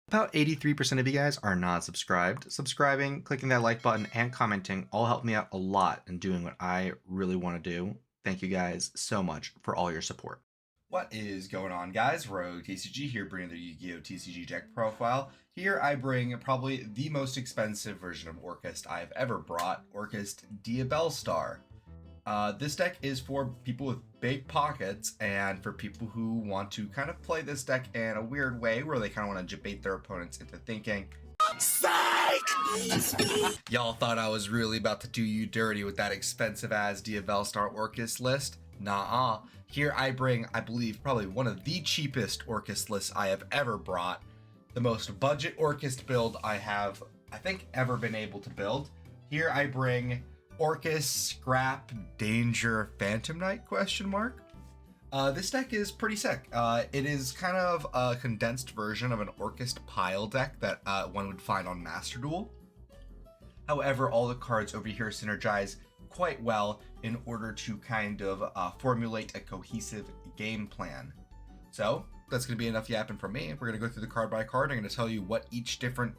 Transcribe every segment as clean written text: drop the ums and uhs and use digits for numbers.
About 83% of you guys are not subscribed. Subscribing, clicking that like button, and commenting all help me out a lot in doing what I really want to do. Thank you guys so much for all your support. What is going on, guys? Rogue TCG here, bringing the Yu-Gi-Oh! TCG deck profile. Here I bring probably the most expensive version of Orcust I've ever brought, Orcust Diabellstar. This deck is for people with big pockets and for people who want to kind of play this deck in a weird way where they kind of want to debate their opponents into thinking, psych! Y'all thought I was really about to do you dirty with that expensive ass Diabellstar Orcust list? Nah-uh. Here I bring, I believe, probably one of the cheapest Orcust lists I have ever brought. The most budget Orcust build I have, I think, ever been able to build. Here I bring Orcust Scrap Danger Phantom Knight ? This deck is pretty sick. It is kind of a condensed version of an Orcust pile deck that one would find on Master Duel. However, all the cards over here synergize quite well in order to kind of formulate a cohesive game plan. So that's going to be enough yapping from me. We're going to go through the card by card. I'm going to tell you what each different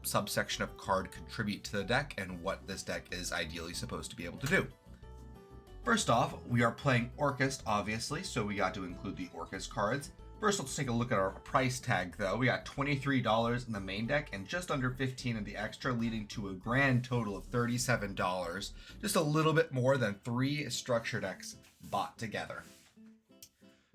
subsection of card contribute to the deck and what this deck is ideally supposed to be able to do. First off, we are playing Orcust, obviously, so we got to include the Orcust cards. First, let's take a look at our price tag, though. We got $23 in the main deck and just under $15 in the extra, leading to a grand total of $37. Just a little bit more than 3 structure decks bought together.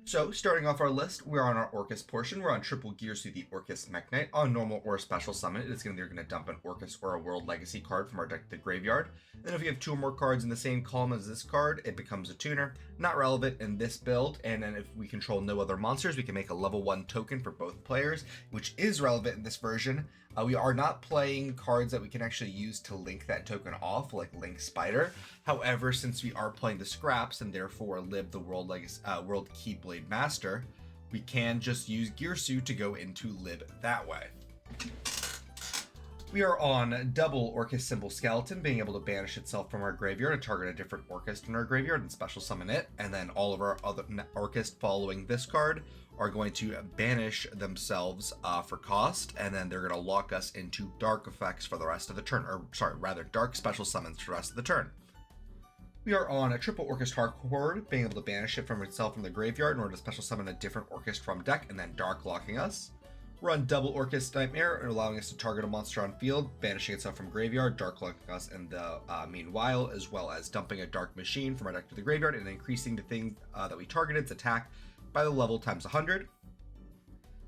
So, starting off our list, we're on our Orcust portion. We're on triple gears through the Orcust Mech Knight. On normal or special summon, it's either going to dump an Orcust or a World Legacy card from our deck to the graveyard. Then if you have 2 or more cards in the same column as this card, it becomes a tuner. Not relevant in this build, and then if we control no other monsters, we can make a level 1 token for both players, which is relevant in this version. We are not playing cards that we can actually use to link that token off, like Link Spider. However, since we are playing the scraps and therefore live the World Keyblade Master, we can just use Girsu to go into live that way. We are on double Orcust Symbol Skeleton, being able to banish itself from our graveyard and target a different Orcust in our graveyard and special summon it. And then all of our other Orcust following this card are going to banish themselves for cost, and then they're going to lock us into dark effects for the rest of the turn, or sorry, rather dark special summons for the rest of the turn. We are on a triple Orcust Hardcore, being able to banish it from itself from the graveyard in order to special summon a different Orcust from deck, and then dark locking us. We're on double Orcust Nightmare, allowing us to target a monster on field, banishing itself from graveyard, dark locking us in the meanwhile, as well as dumping a dark machine from our deck to the graveyard and increasing the thing that we targeted's attack by the level times 100.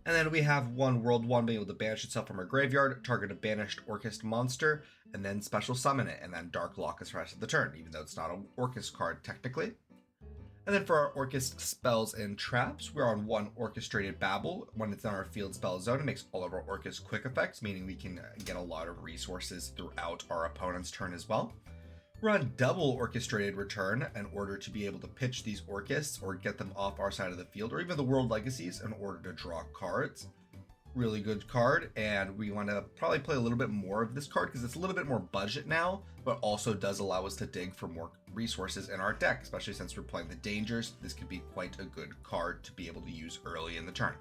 And then we have one World 1 being able to banish itself from our graveyard, target a banished Orcust monster, and then special summon it, and then dark lock us for the rest of the turn, even though it's not an Orcust card technically. And then for our Orcust spells and traps, we're on one Orchestrated Babble. When it's in our field spell zone, it makes all of our Orcust quick effects, meaning we can get a lot of resources throughout our opponent's turn as well. We're on double Orchestrated Return in order to be able to pitch these Orcusts or get them off our side of the field, or even the World Legacies in order to draw cards. Really good card, and we want to probably play a little bit more of this card because it's a little bit more budget now, but also does allow us to dig for more resources in our deck, especially since we're playing the Dangers. This could be quite a good card to be able to use early in the turn.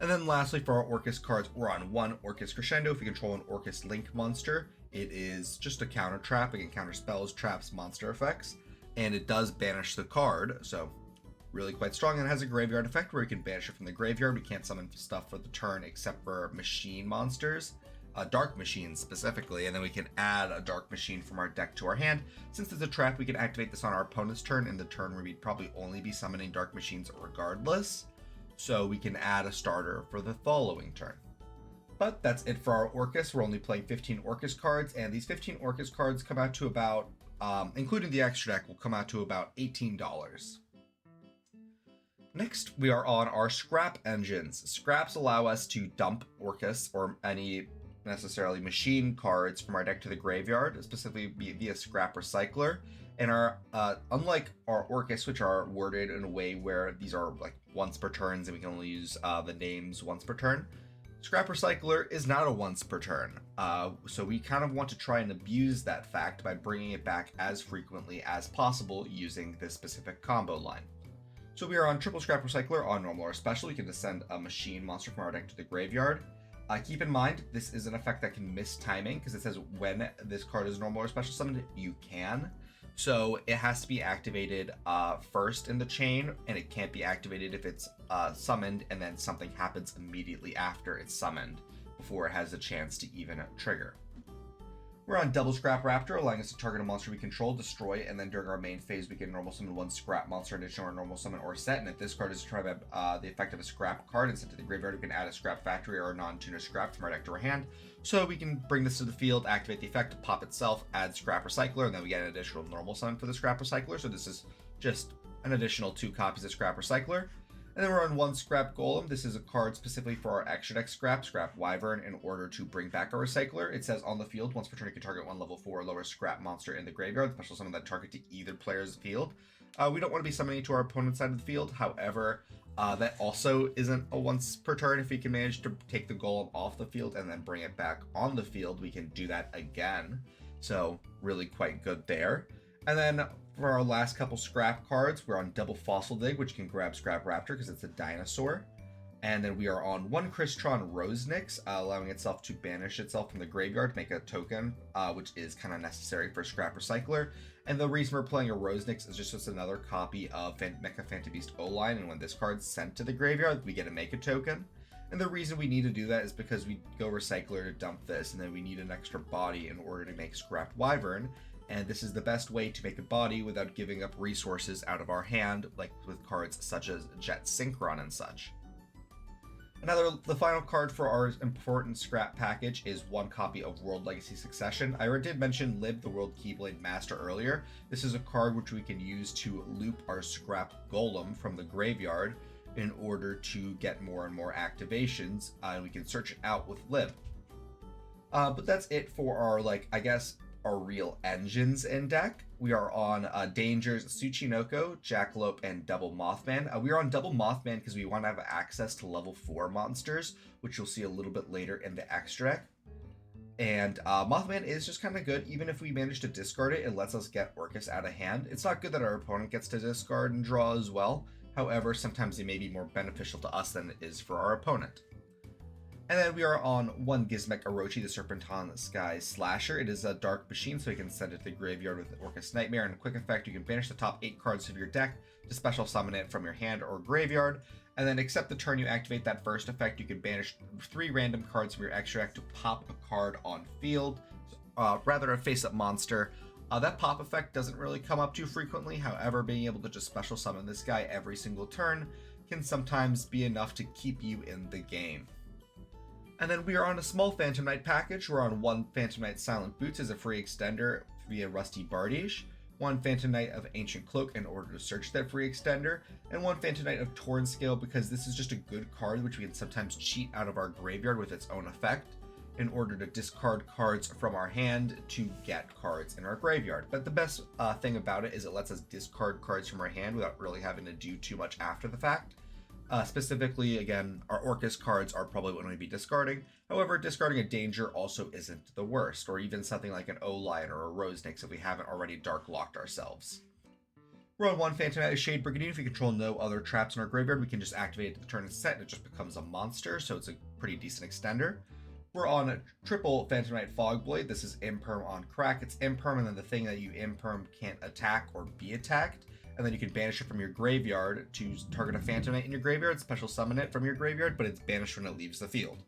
And then lastly, for our Orcust cards, we're on one Orcust Crescendo. If we control an Orcust Link monster, it is just a counter trap. It can counter spells, traps, monster effects, and it does banish the card, so really quite strong, and it has a graveyard effect where we can banish it from the graveyard. We can't summon stuff for the turn except for machine monsters, dark machines specifically, and then we can add a dark machine from our deck to our hand. Since it's a trap, we can activate this on our opponent's turn in the turn where we'd probably only be summoning dark machines regardless, so we can add a starter for the following turn. But that's it for our Orcust. We're only playing 15 Orcust cards, and these 15 Orcust cards come out to about, including the extra deck, will come out to about $18. Next, we are on our scrap engines. Scraps allow us to dump Orcust or any necessarily machine cards from our deck to the graveyard, specifically via Scrap Recycler. And our unlike our Orcust, which are worded in a way where these are like once per turns and we can only use the names once per turn, Scrap Recycler is not a once per turn. So we kind of want to try and abuse that fact by bringing it back as frequently as possible using this specific combo line. So we are on triple Scrap Recycler on normal or special. You can descend a machine monster from our deck to the graveyard. Keep in mind, this is an effect that can miss timing because it says when this card is normal or special summoned, you can. So it has to be activated first in the chain, and it can't be activated if it's summoned and then something happens immediately after it's summoned before it has a chance to even trigger. We're on Double Scrap Raptor, allowing us to target a monster we control, destroy, and then during our main phase, we can normal summon one scrap monster in addition to our normal summon or set. And if this card is destroyed by the effect of a scrap card and sent to the graveyard, we can add a scrap factory or a non-tuner scrap from our deck to our hand. So we can bring this to the field, activate the effect, pop itself, add scrap recycler, and then we get an additional normal summon for the scrap recycler. So this is just an additional 2 copies of scrap recycler. And then we're on 1 Scrap Golem. This is a card specifically for our extra deck Scrap Wyvern, in order to bring back our recycler. It says on the field, once per turn, you can target 1 level 4 or lower scrap monster in the graveyard. Special summon that target to either player's field. We don't want to be summoning to our opponent's side of the field. However, that also isn't a once per turn. If we can manage to take the golem off the field and then bring it back on the field, we can do that again. So really quite good there. And then for our last couple scrap cards, we're on Double Fossil Dig, which can grab Scrap Raptor because it's a dinosaur. And then we are on 1 Crystron Rosenix, allowing itself to banish itself from the graveyard, make a token, which is kind of necessary for Scrap Recycler. And the reason we're playing a Rosenix is just another copy of Mecha Fantabeast O-Line, and when this card's sent to the graveyard, we get to make a token. And the reason we need to do that is because we go Recycler to dump this, and then we need an extra body in order to make Scrap Wyvern. And this is the best way to make a body without giving up resources out of our hand, like with cards such as Jet Synchron and such. The final card for our important scrap package is 1 copy of World Legacy Succession. I did mention Lib, the World Keyblade Master, earlier. This is a card which we can use to loop our scrap golem from the graveyard in order to get more and more activations, and we can search it out with Lib. But that's it for our, our real engines in deck. We are on Dangers, Tsuchinoko, Jackalope, and Double Mothman. We are on Double Mothman because we want to have access to level 4 monsters, which you'll see a little bit later in the extra deck. And Mothman is just kind of good. Even if we manage to discard it, it lets us get Orcust out of hand. It's not good that our opponent gets to discard and draw as well. However, sometimes it may be more beneficial to us than it is for our opponent. And then we are on 1 Gizmek Orochi, the Serpentine Sky Slasher. It is a dark machine, so you can send it to the graveyard with Orcust Nightmare. And a quick effect, you can banish the top 8 cards of your deck to special summon it from your hand or graveyard. And then except the turn you activate that first effect, you can banish 3 random cards from your extra deck to pop a card on field, rather a face-up monster. That pop effect doesn't really come up too frequently. However, being able to just special summon this guy every single turn can sometimes be enough to keep you in the game. And then we are on a small Phantom Knight package. We're on 1 Phantom Knight Silent Boots as a free extender via Rusty Bardiche, 1 Phantom Knight of Ancient Cloak in order to search that free extender, and 1 Phantom Knight of Torn Scale because this is just a good card which we can sometimes cheat out of our graveyard with its own effect in order to discard cards from our hand to get cards in our graveyard. But the best thing about it is it lets us discard cards from our hand without really having to do too much after the fact. Specifically, again, our Orcust cards are probably what we'll be discarding. However, discarding a Danger also isn't the worst, or even something like an O-Lion or a Rosenix if we haven't already Dark Locked ourselves. We're on 1 Phantom Knight of Shade Brigandine. If we control no other traps in our graveyard, we can just activate it at the turn it's set, and it just becomes a monster, so it's a pretty decent extender. We're on a triple Phantom Knight Fogblade. This is Imperm on Crack. It's Imperm, and then the thing that you Imperm can't attack or be attacked. And then you can banish it from your graveyard to target a Phantom Knight in your graveyard, special summon it from your graveyard, but it's banished when it leaves the field.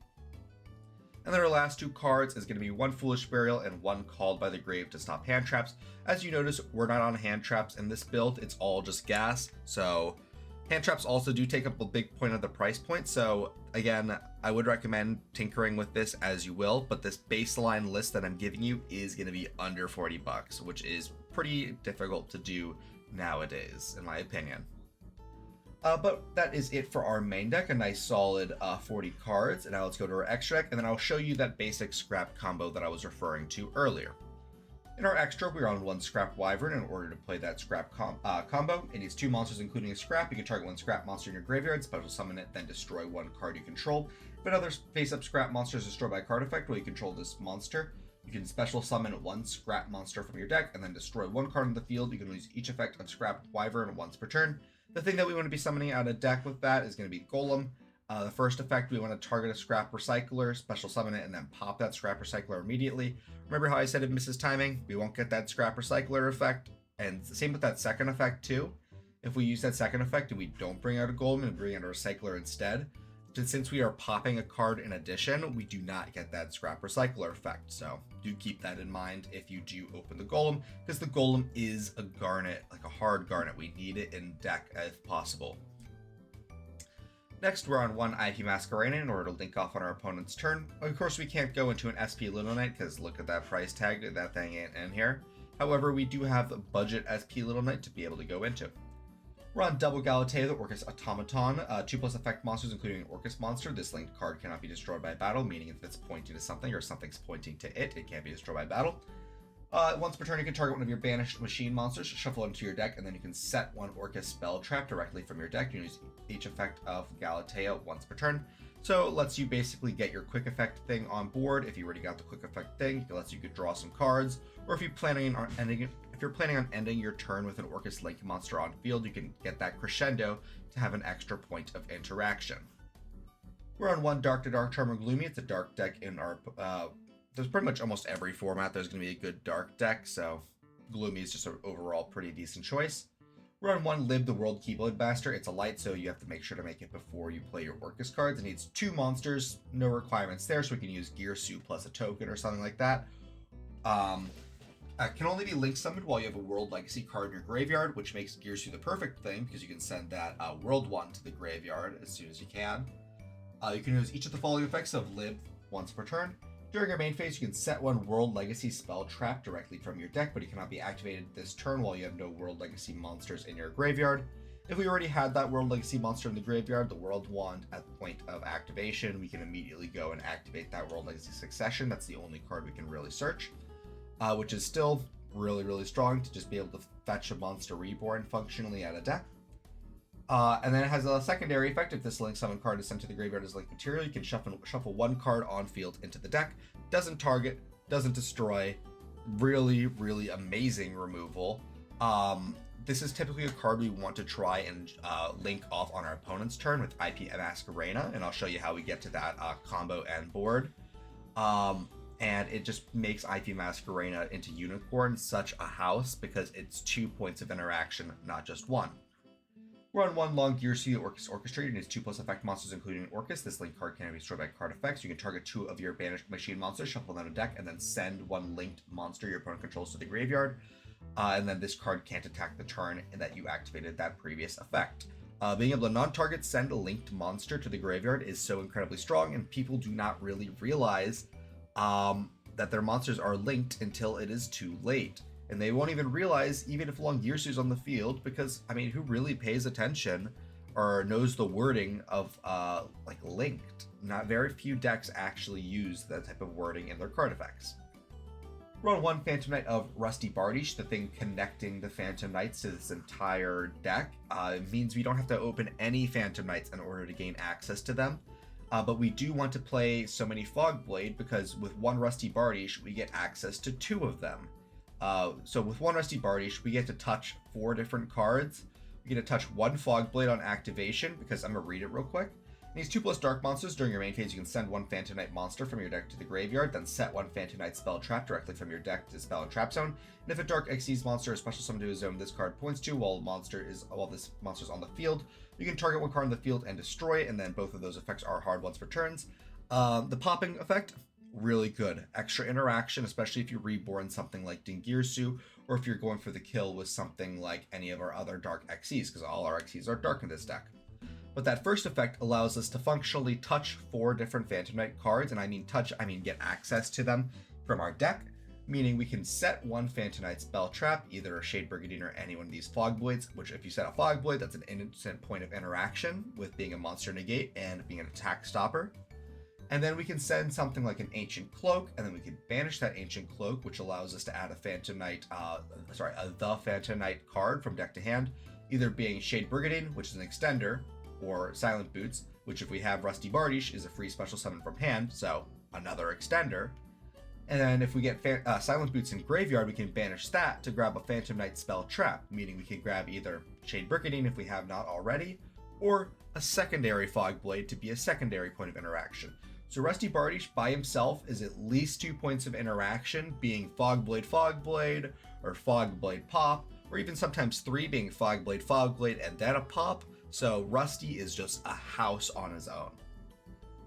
And then our last 2 cards is going to be 1 Foolish Burial and 1 Called by the Grave to stop hand traps. As you notice, we're not on hand traps in this build. It's all just gas. So hand traps also do take up a big point of the price point. So again, I would recommend tinkering with this as you will, but this baseline list that I'm giving you is going to be under 40 bucks, which is pretty difficult to do nowadays, in my opinion. But that is it for our main deck, a nice solid 40 cards. And now let's go to our extra deck, and then I'll show you that basic scrap combo that I was referring to earlier. In our extra, we're on 1 Scrap Wyvern in order to play that scrap combo. It needs 2 monsters, including a scrap. You can target 1 scrap monster in your graveyard, special summon it, then destroy 1 card you control. If another face-up scrap monster is destroyed by a card effect while you control this monster, you can special summon 1 scrap monster from your deck and then destroy 1 card on the field. You can use each effect of Scrap Wyvern once per turn. The thing that we want to be summoning out of deck with that is going to be Golem. The first effect, we want to target a scrap recycler, special summon it, and then pop that scrap recycler immediately. Remember how I said it misses timing? We won't get that scrap recycler effect. And same with that second effect too. If we use that second effect and we don't bring out a golem and bring out a recycler instead, since we are popping a card in addition, we do not get that scrap recycler effect. So do keep that in mind if you do open the golem, because the golem is a garnet, like a hard garnet. We need it in deck if possible. Next, we're on 1 IP Masquerade in order to link off on our opponent's turn. Of course, we can't go into an SP Little Knight because look at that price tag, that thing ain't in here. However, we do have a budget SP Little Knight to be able to go into. We're on double Galatea, the Orcust Automaton. 2+ effect monsters, including an Orcust monster. This linked card cannot be destroyed by battle, meaning if it's pointing to something or something's pointing to it, it can't be destroyed by battle. Once per turn, you can target one of your banished machine monsters, shuffle it into your deck, and then you can set one Orcust spell trap directly from your deck. You can use each effect of Galatea once per turn. So it lets you basically get your quick effect thing on board. If you already got the quick effect thing, it lets you draw some cards. Or if you're planning on ending your turn with an Orcust Link monster on field, you can get that crescendo to have an extra point of interaction. We're on 1 Dark to Dark Charmer Gloomy. It's a dark deck in our there's pretty much almost every format there's going to be a good dark deck, so Gloomy is just an overall pretty decent choice. We're on 1 Live the World Keyblade Master. It's a light, so you have to make sure to make it before you play your Orcust cards. It needs 2 monsters, no requirements there, so we can use Gearsu plus a token or something like that. Can only be link summoned while you have a World Legacy card in your graveyard, which makes Gearsu the perfect thing because you can send that World 1 to the graveyard as soon as you can. You can use each of the following effects of Live once per turn. During your main phase, you can set 1 World Legacy spell trap directly from your deck, but it cannot be activated this turn while you have no World Legacy monsters in your graveyard. If we already had that World Legacy monster in the graveyard, the World Wand at the point of activation, we can immediately go and activate that World Legacy Succession. That's the only card we can really search, which is still really, really strong to just be able to fetch a monster reborn functionally out of deck. And then it has a secondary effect. If this link summon card is sent to the graveyard as link material, you can shuffle 1 card on field into the deck. Doesn't target, doesn't destroy. Really, really amazing removal. This is typically a card we want to try and link off on our opponent's turn with IP Masquerade, and I'll show you how we get to that combo and board. And it just makes IP Masquerade into Unicorn such a house because it's 2 points of interaction, not just 1. We're on 1 Long Gearsu Orcust Orchestrator, and it's 2+ effect monsters, including an Orcust. This link card can be destroyed by card effects. You can target 2 of your banished machine monsters, shuffle them to deck, and then send 1 linked monster your opponent controls to the graveyard. And then this card can't attack the turn that you activated that previous effect. Being able to non-target send a linked monster to the graveyard is so incredibly strong, and people do not really realize that their monsters are linked until it is too late. And they won't even realize, even if Long Gearsu's on the field, because, I mean, who really pays attention or knows the wording of, like, linked? Not very few decks actually use that type of wording in their card effects. We're on 1 Phantom Knight of Rusty Bardish, the thing connecting the Phantom Knights to this entire deck. It means we don't have to open any Phantom Knights in order to gain access to them. But we do want to play so many Fogblade because with 1 Rusty Bardish, we get access to 2 of them. So with 1 Rusty Bardish, we get to touch 4 different cards. We get to touch 1 Fogblade on activation, because I'm going to read it real quick. And these 2+ dark monsters, during your main phase, you can send 1 Phantom Knight monster from your deck to the graveyard, then set 1 Phantom Knight spell trap directly from your deck to spell and trap zone. And if a dark XYZ monster is special summoned to a zone this card points to while this monster's on the field, you can target 1 card on the field and destroy it, and then both of those effects are hard once per turns. The popping effect, really good. Extra interaction, especially if you reborn something like Dingirsu, or if you're going for the kill with something like any of our other dark XYZs, because all our XYZs are dark in this deck. But that first effect allows us to functionally touch 4 different Phantom Knight cards, and I mean touch, I mean get access to them from our deck, meaning we can set 1 Phantom Knight spell trap, either a Shade Brigandine or any one of these Fogblades, which if you set a Fogblade, that's an instant point of interaction with being a monster negate and being an attack stopper. And then we can send something like an Ancient Cloak, and then we can banish that Ancient Cloak, which allows us to add a Phantom Knight, the Phantom Knight card from deck to hand, either being Shade Brigandine, which is an extender, or Silent Boots, which if we have Rusty Bardish is a free special summon from hand, so another extender. And then if we get Silent Boots in graveyard, we can banish that to grab a Phantom Knight spell trap, meaning we can grab either Shade Brigandine if we have not already, or a secondary Fog Blade to be a secondary point of interaction. So Rusty Bardish by himself is at least 2 points of interaction, being Fog Blade, or Fog Blade Pop, or even sometimes 3 being Fog Blade, and then a Pop. So Rusty is just a house on his own.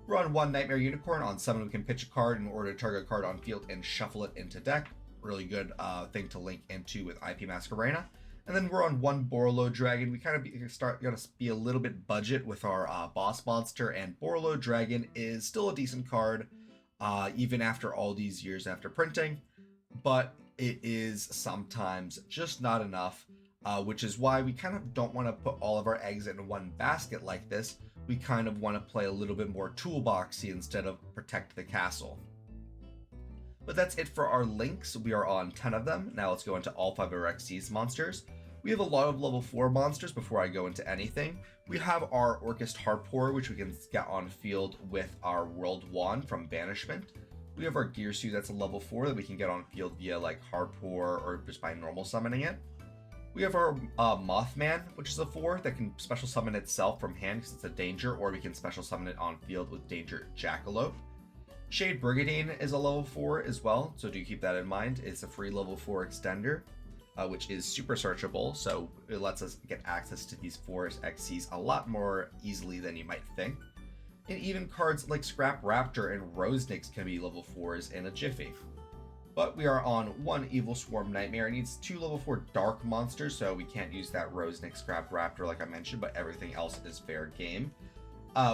We're on 1 Nightmare Unicorn. On summon, we can pitch a card in order to target a card on field and shuffle it into deck. Really good thing to link into with IP Masquerena. And then we're on 1 Borolo Dragon. We kind of gotta be a little bit budget with our boss monster, and Borolo Dragon is still a decent card, even after all these years after printing, but it is sometimes just not enough, which is why we kind of don't want to put all of our eggs in one basket like this. We kind of want to play a little bit more toolboxy instead of protect the castle. But that's it for our links. We are on 10 of them. Now let's go into all 5 of our Xyz monsters. We have a lot of level 4 monsters before I go into anything. We have our Orcust Harpour, which we can get on field with our World Wand from Banishment. We have our Gearsu, that's a level 4 that we can get on field via like Harpour or just by normal summoning it. We have our Mothman, which is a 4 that can special summon itself from hand because it's a danger, or we can special summon it on field with Danger Jackalope. Shade Brigandine is a level 4 as well, so do keep that in mind. It's a free level 4 extender, which is super searchable, so it lets us get access to these forest Xyz a lot more easily than you might think. And even cards like Scrap Raptor and Rosenix can be level 4s in a jiffy. But we are on 1 Evil Swarm Nightmare. It needs 2 level 4 Dark monsters, so we can't use that Rosenix Scrap Raptor like I mentioned, but everything else is fair game.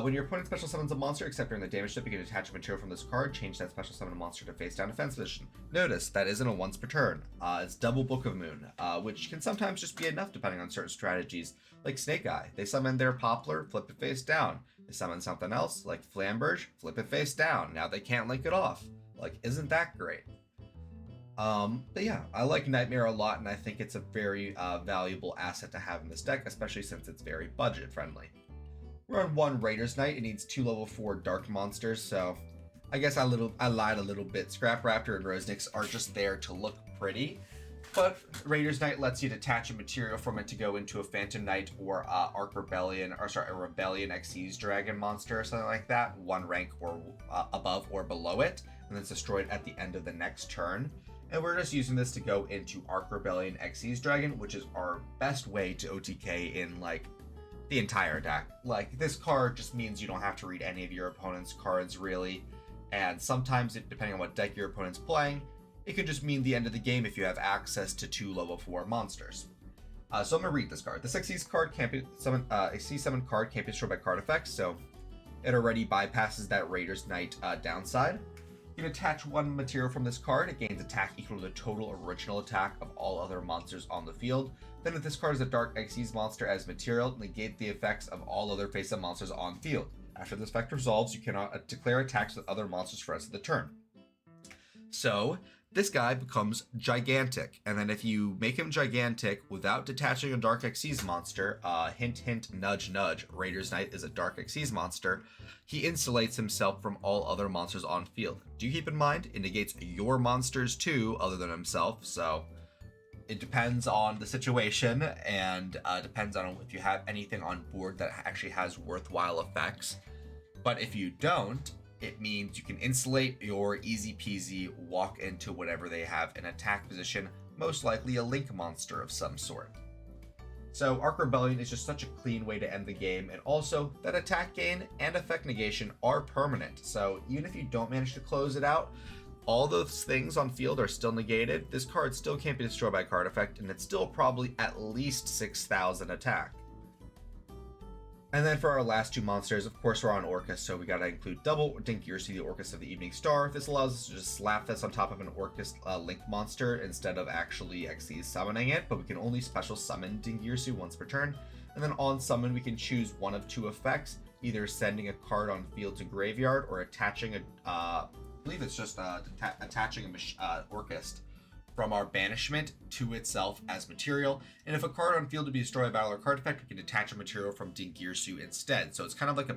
When your opponent special summons a monster, except during the damage step, you can attach a material from this card, change that special summon monster to face down defense position. Notice, that isn't a once per turn. It's double Book of Moon, which can sometimes just be enough depending on certain strategies, like Snake Eye. They summon their Poplar, flip it face down. They summon something else, like Flamberge, flip it face down. Now they can't link it off. Like, isn't that great? But yeah, I like Nightmare a lot, and I think it's a very valuable asset to have in this deck, especially since it's very budget friendly. We're on 1 Raiders Knight. It needs 2 level 4 Dark monsters, so I guess I lied a little bit. Scrap Raptor and Rosenix are just there to look pretty, but Raiders Knight lets you detach a material from it to go into a Phantom Knight or a Rebellion Xyz Dragon monster or something like that, 1 rank or above or below it, and then it's destroyed at the end of the next turn. And we're just using this to go into Arc Rebellion Xyz Dragon, which is our best way to OTK in like the entire deck. Like, this card just means you don't have to read any of your opponent's cards really, and sometimes depending on what deck your opponent's playing, it could just mean the end of the game if you have access to 2 level 4 monsters. So I'm gonna read this card. The Xyz card can't be summoned. Xyz summon card can't be destroyed by card effects, so it already bypasses that Raiders Knight downside. You can attach 1 material from this card. It gains attack equal to the total original attack of all other monsters on the field. Then if this card is a Dark Xyz monster as material, negate the effects of all other face-up monsters on field. After this effect resolves, you cannot declare attacks with other monsters for the rest of the turn. So this guy becomes gigantic, and then if you make him gigantic without detaching a Dark Xyz monster, hint hint nudge nudge, Raiders Knight is a Dark Xyz monster, he insulates himself from all other monsters on field. Do keep in mind, it negates your monsters too, other than himself, so it depends on the situation, and depends on if you have anything on board that actually has worthwhile effects. But if you don't, it means you can insulate your easy peasy, walk into whatever they have in attack position, most likely a Link monster of some sort. So Arc Rebellion is just such a clean way to end the game, and also that attack gain and effect negation are permanent. So even if you don't manage to close it out, all those things on field are still negated. This card still can't be destroyed by card effect, and it's still probably at least 6,000 attack. And then for our last 2 monsters, of course, we're on Orcust, so we gotta include double Dinkyursi, the Orcust of the Evening Star. This allows us to just slap this on top of an Orcust Link monster instead of actually Xyz summoning it, but we can only special summon Dinkyursi once per turn. And then on summon, we can choose one of 2 effects, either sending a card on field to graveyard or attaching I believe it's just attaching a Orcust from our banishment to itself as material. And if a card on field to be destroyed by battle or card effect, we can attach a material from Dinkyursi instead. So it's kind of like a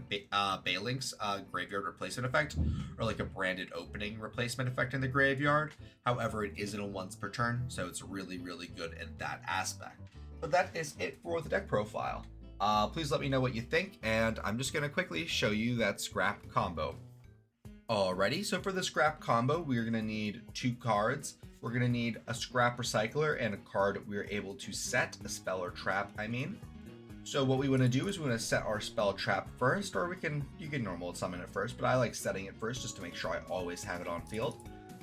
Balink's graveyard replacement effect, or like a branded opening replacement effect in the graveyard. However, it isn't a once per turn, so it's really, really good in that aspect. But that is it for the deck profile. Please let me know what you think, and I'm just going to quickly show you that scrap combo. Alrighty, so for the scrap combo, we're going to need 2 cards. We're going to need a scrap recycler and a card we're able to set, a spell or trap, I mean. So what we want to do is we want to set our spell trap first, or you can normal summon it first, but I like setting it first just to make sure I always have it on field.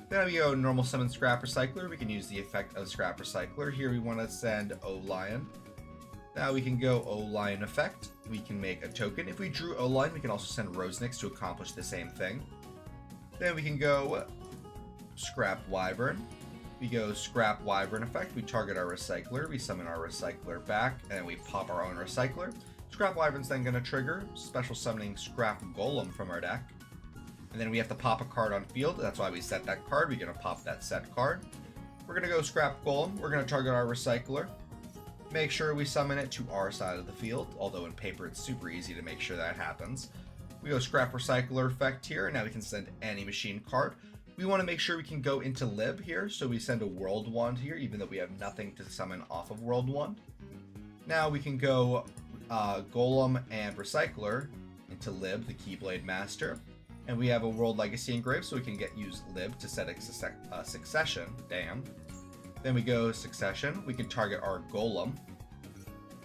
Then we go normal summon scrap recycler. We can use the effect of scrap recycler. Here we want to send O-Lion. Now we can go O-Lion effect. We can make a token. If we drew O-Lion, we can also send Rosenix to accomplish the same thing. Then we can go scrap Wyvern. We go scrap Wyvern effect. We target our recycler. We summon our recycler back, and then we pop our own recycler. Scrap Wyvern's then going to trigger special summoning scrap Golem from our deck. And then we have to pop a card on field. That's why we set that card. We're going to pop that set card. We're going to go scrap Golem. We're going to target our recycler. Make sure we summon it to our side of the field, although in paper it's super easy to make sure that happens. We go scrap recycler effect here, and now we can send any machine card. We want to make sure we can go into lib here, so we send a world wand here, even though we have nothing to summon off of world wand. Now we can go golem and recycler into lib, the Keyblade Master, and we have a world legacy engraved, so we can use lib to set a succession. Damn. Then we go succession. We can target our golem,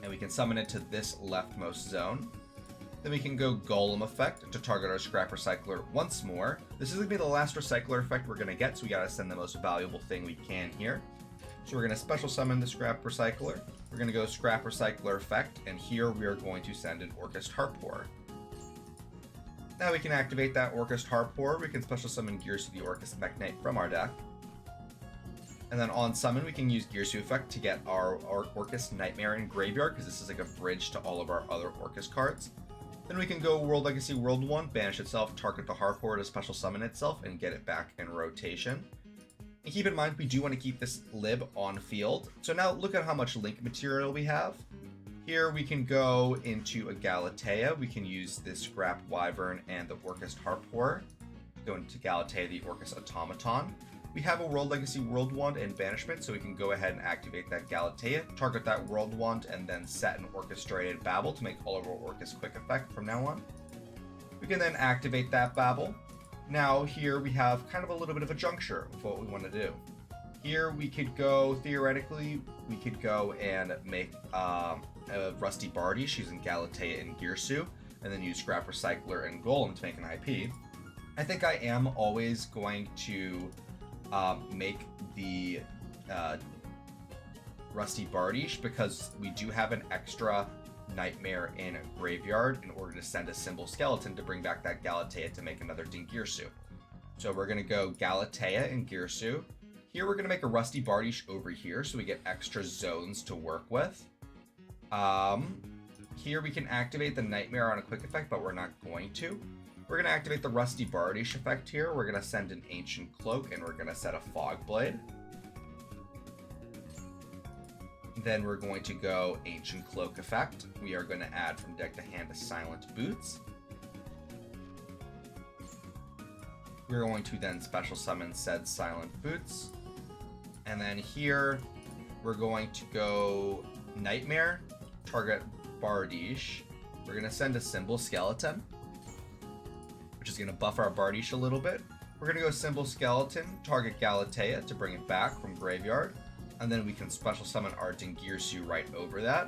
and we can summon it to this leftmost zone. Then we can go Golem effect to target our Scrap Recycler once more. This is going to be the last Recycler effect we're going to get, so we got to send the most valuable thing we can here. So we're going to special summon the Scrap Recycler. We're going to go Scrap Recycler effect, and here we are going to send an Orcust Harpor. Now we can activate that Orcust Harpor. We can special summon Gears the Orcust Mech Knight from our deck. And then on summon, we can use Gearsu effect to get our Orcust Nightmare in graveyard, because this is like a bridge to all of our other Orcust cards. Then we can go World Legacy World 1, banish itself, target the Harpor to special summon itself, and get it back in rotation. And keep in mind, we do want to keep this lib on field. So now look at how much link material we have. Here we can go into a Galatea. We can use this Scrap Wyvern and the Orcust Harpor. Go into Galatea, the Orcust Automaton. We have a World Legacy World Wand and Banishment, so we can go ahead and activate that Galatea, target that World Wand, and then set an Orchestrated Babel to make all of our Orcust quick effect from now on. We can then activate that Babel. Now here we have kind of a little bit of a juncture of what we want to do. Here we could go, theoretically, we could go and make a Rusty Bardiche using Galatea and Gearsu, and then use Scrap Recycler and Golem to make an IP. I think I am always going to make the Rusty Bardiche, because we do have an extra Nightmare in graveyard in order to send a Symbol Skeleton to bring back that Galatea to make another Dingirsu. So we're going to go Galatea and Gearsu. Here we're going to make a Rusty Bardiche over here so we get extra zones to work with. Here we can activate the Nightmare on a quick effect, but we're not going to. We're going to activate the Rusty Bardiche effect here. We're going to send an Ancient Cloak, and we're going to set a Fog Blade. Then we're going to go Ancient Cloak effect. We are going to add from deck to hand a Silent Boots. We're going to then special summon said Silent Boots. And then here, we're going to go Nightmare, target Bardiche. We're going to send a Symbol Skeleton, which is going to buff our Bardiche a little bit. We're going to go Symbol Skeleton, target Galatea to bring it back from graveyard. And then we can special summon our Dingirsu right over that.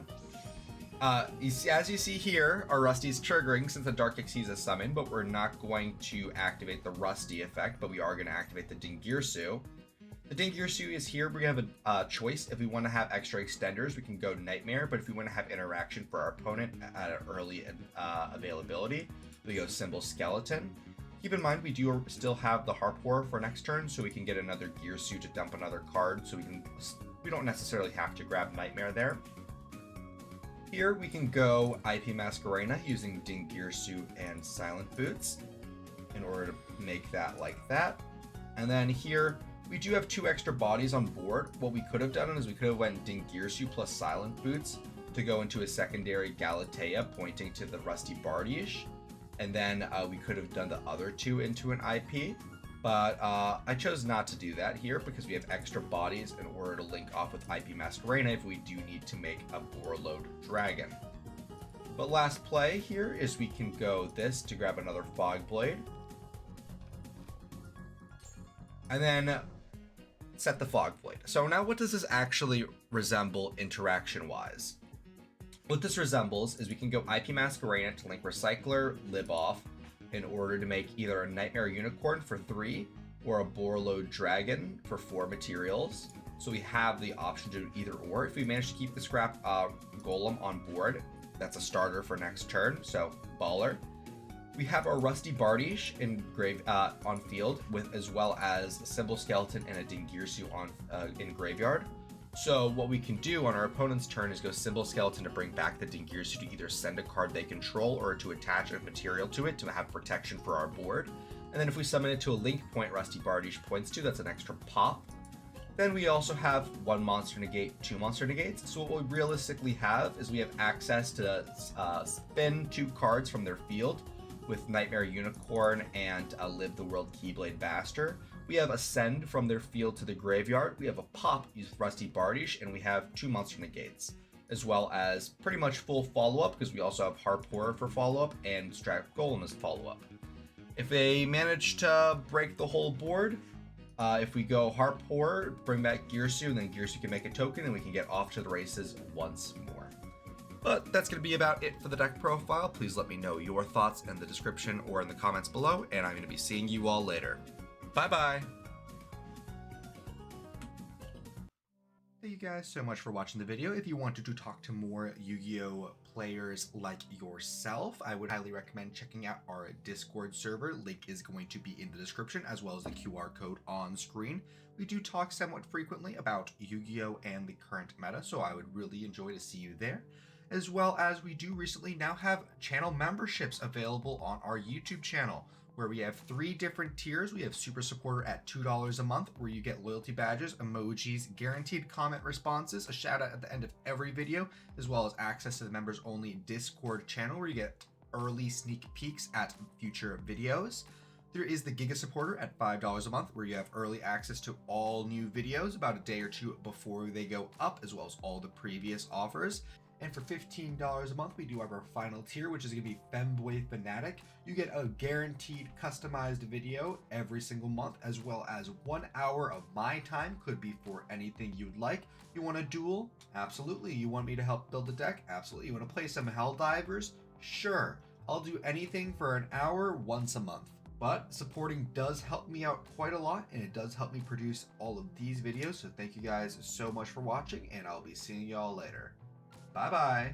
As you see here, our Rusty is triggering since the Dark Xyz is summoned, but we're not going to activate the Rusty effect, but we are going to activate the Dingirsu. The Dingirsu is here. We have a choice. If we want to have extra extenders, we can go Nightmare, but if we want to have interaction for our opponent at an early availability, we go Symbol Skeleton. Keep in mind, we do still have the Harpor for next turn, so we can get another Gearsu to dump another card, so we don't necessarily have to grab Nightmare there. Here we can go IP Masquerena using Dingirsu and Silent Boots in order to make that like that. And then here, we do have 2 extra bodies on board. What we could have done is we could have went Dingirsu plus Silent Boots to go into a secondary Galatea pointing to the Rusty Bardiche. And then we could have done the other 2 into an IP, but I chose not to do that here because we have extra bodies in order to link off with IP Masquerena if we do need to make a Borlode Dragon. But last play here is we can go this to grab another Fog Blade. And then set the Fog Blade. So now what does this actually resemble interaction-wise? What this resembles is we can go IP Masquerade to link Recycler, Live Off, in order to make either a Nightmare Unicorn for 3 or a Borload Dragon for 4 materials. So we have the option to do either or. If we manage to keep the Scrap Golem on board, that's a starter for next turn, so baller. We have our Rusty Bardiche on field, with as well as a Symbol Skeleton and a Dingirsu in graveyard. So what we can do on our opponent's turn is go Symbol Skeleton to bring back the Dingirsu to either send a card they control or to attach a material to it to have protection for our board. And then if we summon it to a link point Rusty Bardiche points to, that's an extra pop. Then we also have 1 monster negate, 2 monster negates. So what we realistically have is we have access to spin 2 cards from their field with Nightmare Unicorn and Live the World Keyblade Master. We have a send from their field to the graveyard. We have a pop used Rusty Bardiche, and we have 2 monster negates, as well as pretty much full follow-up because we also have Harp Horror for follow-up and Strap Golem as follow-up. If they manage to break the whole board, if we go Harp Horror, bring back Girsu, and then Girsu can make a token, and we can get off to the races once more. But that's going to be about it for the deck profile. Please let me know your thoughts in the description or in the comments below, and I'm going to be seeing you all later. Bye-bye! Thank you guys so much for watching the video. If you wanted to talk to more Yu-Gi-Oh players like yourself, I would highly recommend checking out our Discord server. Link is going to be in the description, as well as the QR code on screen. We do talk somewhat frequently about Yu-Gi-Oh and the current meta, so I would really enjoy to see you there. As well as we do recently now have channel memberships available on our YouTube channel, where we have 3 different tiers. We have Super Supporter at $2 a month, where you get loyalty badges, emojis, guaranteed comment responses, a shout out at the end of every video, as well as access to the members only Discord channel, where you get early sneak peeks at future videos. There is the Giga Supporter at $5 a month, where you have early access to all new videos about a day or 2 before they go up, as well as all the previous offers. And for $15 a month, we do have our final tier, which is going to be Femboy Fanatic. You get a guaranteed customized video every single month, as well as 1 hour of my time. Could be for anything you'd like. You want a duel? Absolutely. You want me to help build a deck? Absolutely. You want to play some Helldivers? Sure. I'll do anything for an hour once a month. But supporting does help me out quite a lot, and it does help me produce all of these videos. So thank you guys so much for watching, and I'll be seeing y'all later. Bye-bye.